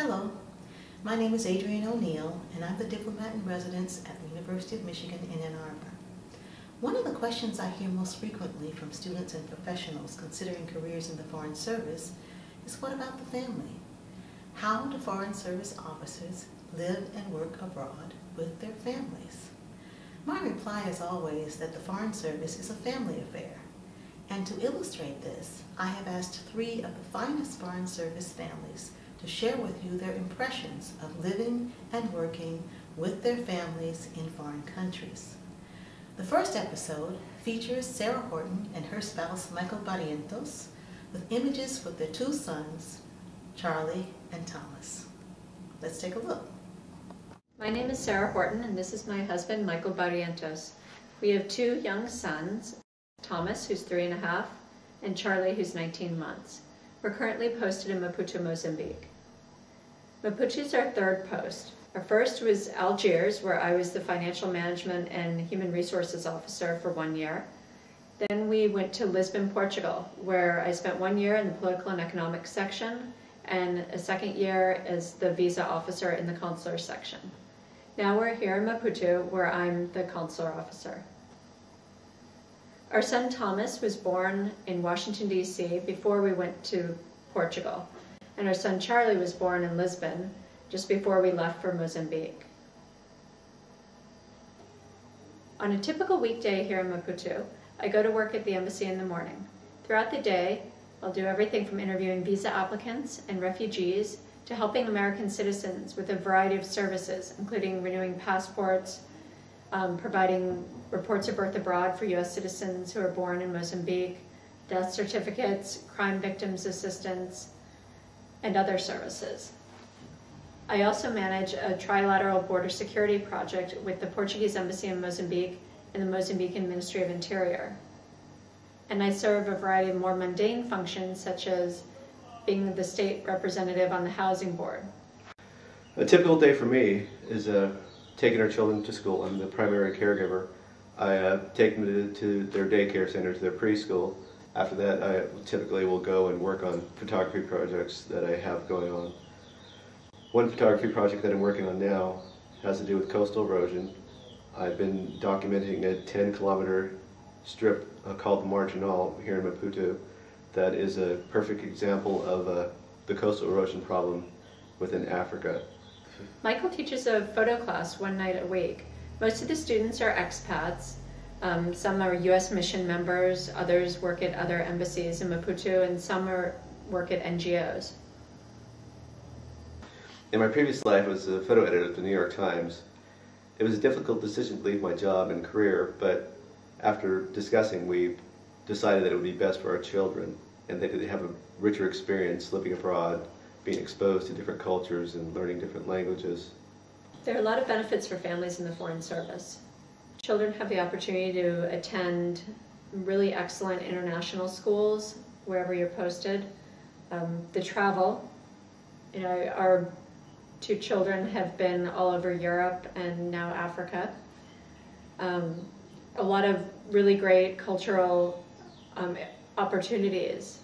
Hello, my name is Adrienne O'Neill, and I'm the diplomat in residence at the University of Michigan in Ann Arbor. One of the questions I hear most frequently from students and professionals considering careers in the Foreign Service is, what about the family? How do Foreign Service officers live and work abroad with their families? My reply is always that the Foreign Service is a family affair. And to illustrate this, I have asked 3 of the finest Foreign Service families to share with you their impressions of living and working with their families in foreign countries. The first episode features Sarah Horton and her spouse Michael Barrientos with images with their 2 sons, Charlie and Thomas. Let's take a look. My name is Sarah Horton, and this is my husband, Michael Barrientos. We have 2 young sons, Thomas, who's 3.5, and Charlie, who's 19 months. We're currently posted in Maputo, Mozambique. Maputo is our 3rd post. Our first was Algiers, where I was the Financial Management and Human Resources Officer for 1 year. Then we went to Lisbon, Portugal, where I spent 1 year in the Political and Economic section and a 2nd year as the Visa Officer in the Consular section. Now we're here in Maputo, where I'm the Consular Officer. Our son Thomas was born in Washington, D.C. before we went to Portugal, and our son Charlie was born in Lisbon just before we left for Mozambique. On a typical weekday here in Maputo, I go to work at the embassy in the morning. Throughout the day, I'll do everything from interviewing visa applicants and refugees to helping American citizens with a variety of services, including renewing passports, providing reports of birth abroad for U.S. citizens who are born in Mozambique, death certificates, crime victims assistance, and other services. I also manage a trilateral border security project with the Portuguese Embassy in Mozambique and the Mozambican Ministry of Interior. And I serve a variety of more mundane functions, such as being the state representative on the housing board. A typical day for me is taking our children to school. I'm the primary caregiver. I take them to their daycare center, to their preschool. After that, I typically will go and work on photography projects that I have going on. One photography project that I'm working on now has to do with coastal erosion. I've been documenting a 10-kilometer strip called the Marginal here in Maputo that is a perfect example of the coastal erosion problem within Africa. Michael teaches a photo class 1 night a week. Most of the students are expats. Some are U.S. mission members, others work at other embassies in Maputo, and some work at NGOs. In my previous life, I was a photo editor at the New York Times. It was a difficult decision to leave my job and career, but after discussing, we decided that it would be best for our children and they could have a richer experience living abroad, being exposed to different cultures and learning different languages. There are a lot of benefits for families in the Foreign Service. Children have the opportunity to attend really excellent international schools wherever you're posted. The travel, our 2 children have been all over Europe and now Africa. A lot of really great cultural opportunities.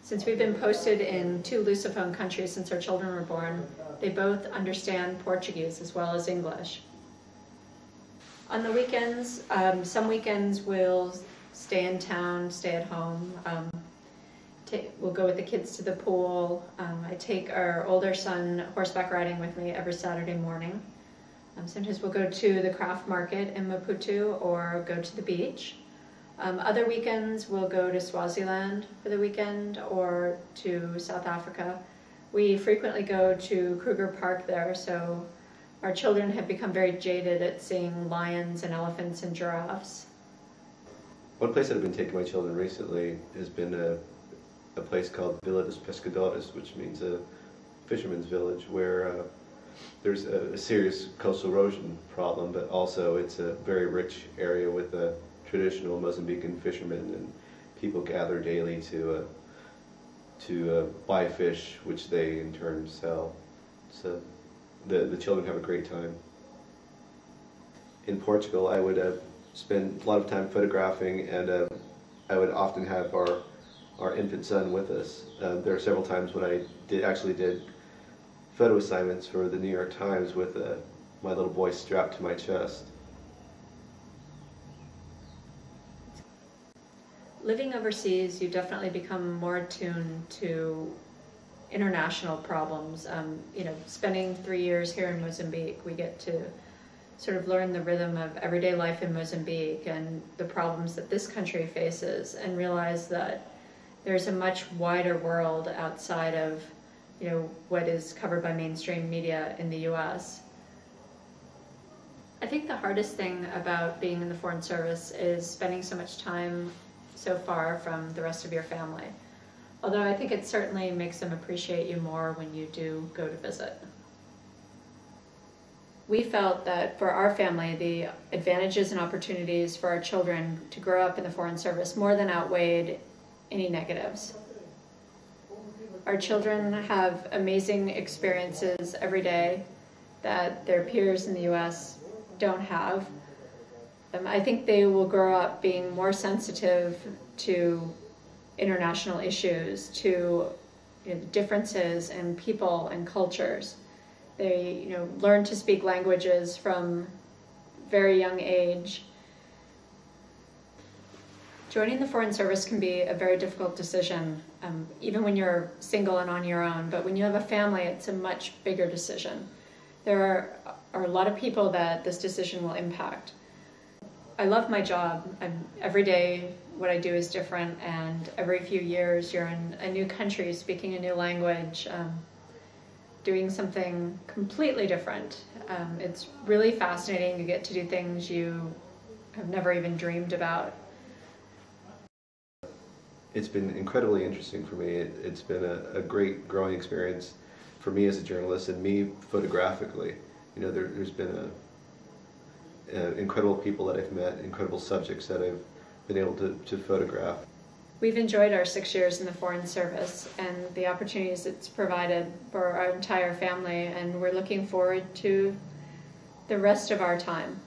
Since we've been posted in 2 Lusophone countries since our children were born, they both understand Portuguese as well as English. On the weekends, some weekends we'll stay in town, stay at home. We'll go with the kids to the pool. I take our older son horseback riding with me every Saturday morning. Sometimes we'll go to the craft market in Maputo or go to the beach. Other weekends we'll go to Swaziland for the weekend or to South Africa. We frequently go to Kruger Park there, so our children have become very jaded at seeing lions and elephants and giraffes. One place that I've been taking my children recently has been a place called Vila dos Pescadores, which means a fisherman's village, where there's a serious coastal erosion problem, but also it's a very rich area with traditional Mozambican fishermen, and people gather daily to buy fish, which they in turn sell. So the children have a great time. In Portugal, I would spend a lot of time photographing, and I would often have our infant son with us. There are several times when I actually did photo assignments for the New York Times with my little boy strapped to my chest. Living overseas, you definitely become more attuned to international problems. Spending 3 years here in Mozambique, we get to sort of learn the rhythm of everyday life in Mozambique and the problems that this country faces, and realize that there's a much wider world outside of what is covered by mainstream media in the US. I think the hardest thing about being in the Foreign Service is spending so much time so far from the rest of your family. Although I think it certainly makes them appreciate you more when you do go to visit. We felt that for our family, the advantages and opportunities for our children to grow up in the Foreign Service more than outweighed any negatives. Our children have amazing experiences every day that their peers in the US don't have. I think they will grow up being more sensitive to international issues, to the differences in people and cultures. They learn to speak languages from very young age. Joining the Foreign Service can be a very difficult decision, even when you're single and on your own, but when you have a family, it's a much bigger decision. There are a lot of people that this decision will impact. I love my job. Every day what I do is different, and every few years you're in a new country, speaking a new language, doing something completely different. It's really fascinating. You get to do things you have never even dreamed about. It's been incredibly interesting for me. It's been a great growing experience for me as a journalist, and me photographically. There's been incredible people that I've met, incredible subjects that I've been able to photograph. We've enjoyed our 6 years in the Foreign Service and the opportunities it's provided for our entire family, and we're looking forward to the rest of our time.